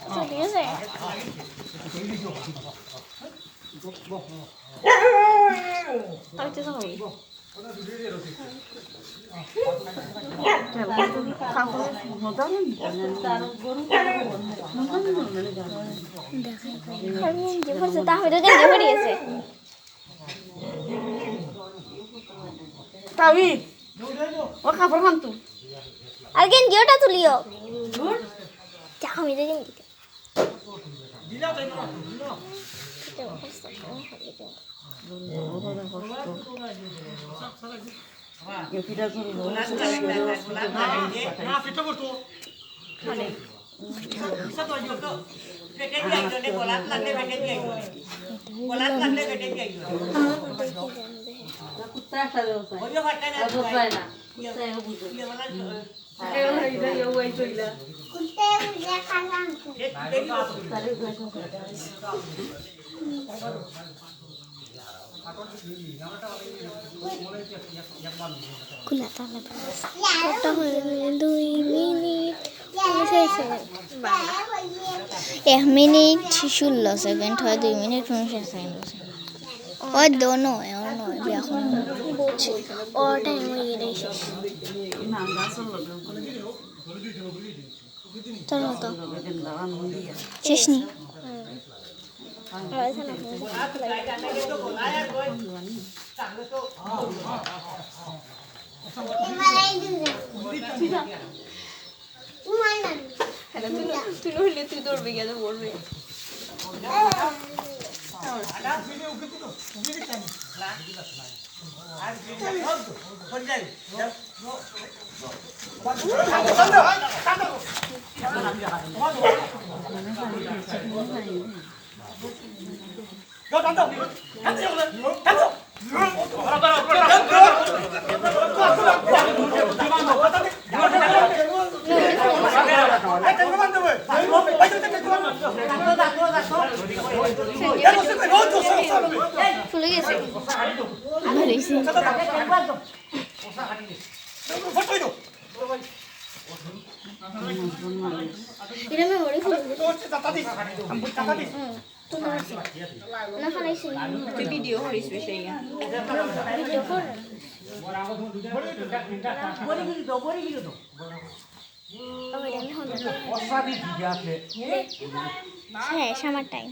ঠিক আছে তাহলে গেঞ্জি পরিয়েছে তাবিদ ও খাবার খান তো আর গেঞ্জি ওটা তুলিও আমি তো গেঞ্জি খুলে তাহলে কত হয়ে 2 মিনিট 1 মিনিট 16 সেকেন্ড হয় 2 মিনিট 19 সেকেন্ড और दोनों है और नो है এখন বলছি और টাইম হয়ে গেছে চলো তো শেষ নি তুই নইলে তুই দৌড়বে গেলে বলবে ফুলে গেছে ভিডিও করিস হ্যাঁ আমার টাইম